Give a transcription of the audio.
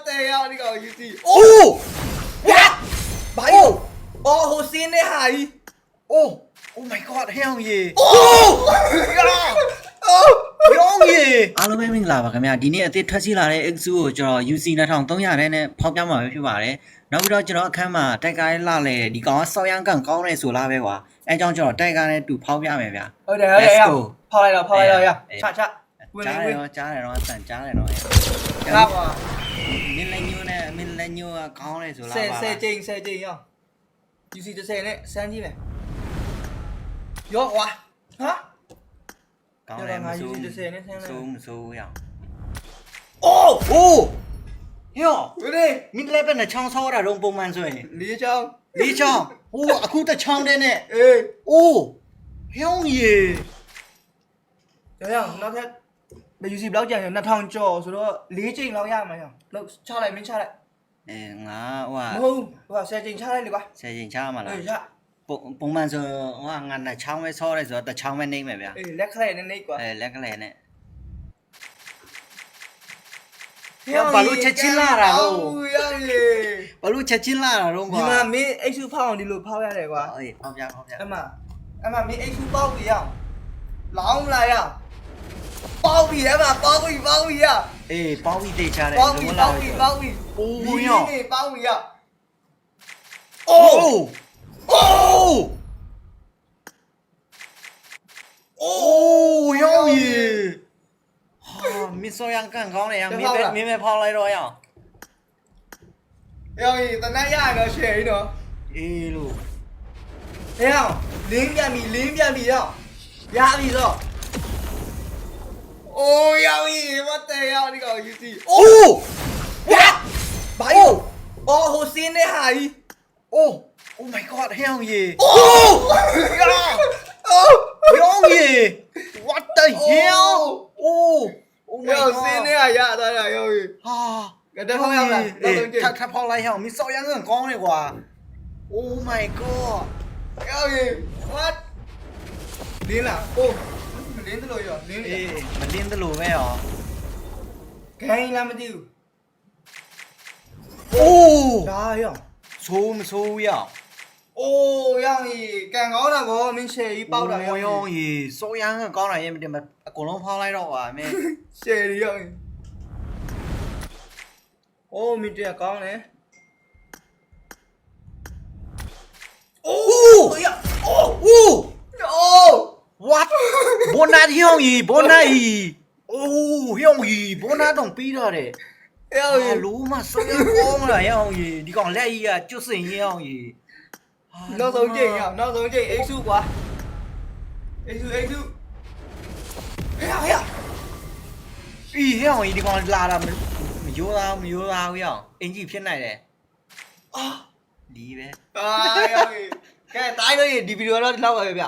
屌，你搞意思？哦，what？ဘာ哟？哦，好新的哈伊。哦 ，Oh my God，ဟဲ့အောင်ရေ။哦，呀，哦，ဟဲ့အောင်ရေ။အားလုံးပဲမင်္ဂလာပါခင်ဗျာဒီနေ့အသစ်ထွက်ရှိလာတဲ့ X2 ကိုကျွန်တော် UC 2300နဲ့ဖောက်ပြမှာပဲဖြစ်ပါတယ်နောက်ပြီးတော့ကျွန်တော်အခန်းမှာတိုက်ကားလှလဲဒီကောင်ကစောက်ရမ်းကန်ကောင်းတယ်ဆိုလားပဲကွာအဲကြောင့်ကျွန်တော်တိုက်ကားနဲ့တူဖောက်ပြမယ်ဗျာ ဟုတ်တယ်ဖောက်လိုက်တော့ရချချဝင် ကြား ဝင် တယ်တော့ကြားတယ်တော့အတန်ကြားတယ်တော့ ကားပါ မင်းလည်းညိုးနဲ့မင်းလည်းညိုးကကောင်းတယ်ဆိုလားပါ ဆယ်ကျင်းရော UC 30နဲ့စမ်းကြည့်မယ်ရောကွာဟာ ကောင်းတယ်မဆိုး UC 30နဲ့စမ်းလိုက် မဆိုးရအောင် အိုး ဟိုးဟေ့ ဦးလေး မင်းလည်းပဲနဲ့ချောင်းဆောတာတော့ပုံမှန်ဆိုရင် လေးချောင်း လေးချောင်းဟိုးအခုတစ်ချောင်းတည်းနဲ့ အေး အိုးဟောင်းရေ ရနောက်ထပ် UC ဘယ်လောက်ကြာလဲ2000ကျော်ဆိုတော့4ချိန်လောက်ရမှာရောလောက်ချလိုက်မင်းချလိုက် ငါဟို မဟုတ်ဟို10ချိန်ချလိုက်လေကွာ ဆယ်ချိန်ချမှာလား အေးချ ပုံမှန်ဆိုဟိုငါနှစ်ချောင်းပဲဆောတယ်ဆိုတော့တစ်ချောင်းပဲနှိမ့်မယ်ဗျာ အေးလက်ခလိုက်နေကွာ လက်ကလေးနဲ့ဘာလို့ချက်ချင်းလာတာလို့ ရရေ ဘာလို့ချက်ချင်းလာတာတော့ ဒီ ကွာ မှာမင်းအိတ်စုဖောက်အောင်ဒီလိုဖောက်ရတယ်ကွာ အေးဖောက်ပြဖောက်ပြ အမမင်းအိတ်စုပေါက်ပြီရအောင်လောင်းမလားရပေါက်ပြီအမပေါက်ပြီရ အေးပေါင်းပြီးတေးချတယ် ပေါက်ပြီ အိုးရော ဒီပေါက်ပြီရ အိုးအိုးအိုးရောရေဟာမင်းစောရန်ကန်ကောင်းတယ်ရမင်းပဲဖောက်လိုက်တော့ရအောင် ရောတနက်ရရတော့ရှယ်နော် အေးလို့ ဟဲ့အောင်လင်းပြန်ပြီရရပြီတော့အိုးရောကြီးမတဲရောဒီကောင်ယူစီ အိုး what ဘာယောအော်ဟိုစင်းတဲ့ဟာကြီး အိုး Oh my God ဟဲ့အောင်ရေ အိုးရာအိုး ရောရေ What the hell အိုး Oh my ရော God စင်းတဲ့ဟာရသွားတာရောကြီး ဟာ ကတော့ဟောင်းရမလားတော့လုံးကျင်း ထပ်ဖောက်လိုက်ဟောင်းမင်းစောက်ရမ်းကန်ကောင်းတယ်ကွာ Oh my God ရောကြီး what လင်းလားအိုးလင်းတယ်လို့ရောလင်း အေးမလင်းသလိုပဲရော ခိုင်းလားမသိဘူး အိုး ဒါရော ဆိုးမဆိုးရအောင် အိုးရောကြီးကန်ကောင်းတာကောမင်းရှယ်ကြီးပေါက်တာရော ရောရေစောက်ရမ်းကန်ကောင်းတာရဲ့မတင်အကုန်လုံးဖောက်လိုက်တော့ကွာမင်း ရှယ်ရောကြီးအိုးမင်းတက်ကောင်းတယ်အိုးရအိုး အိုး အိုး What ဘောနာဟောင်းကြီးဘောနာကြီးအိုးဟောင်းကြီးဘောနာတော့ပြီးတော့တယ် ရောကြီး လို့မစောက်ရမ်းကောင်းလာဟောင်းကြီးဒီကောင်လက်ကြီးကကျွတ်စင်ဟောင်းကြီး နောက်ဆုံးကြိမ်ရနောက်ဆုံးကြိမ်အိတ်စုကွာအိတ်စုဟဲ့ ပြီးဟဲ့အောင်ဒီကောင်လာတာမရိုးသားဘူးဟဲ့အောင်အင်ကြီးဖြစ်နိုင်တယ်အာလီပဲ အာရောကြီးကဲတိုင်းလို့ဒီဗီဒီယိုတော့လောက်ပါပဲဗျ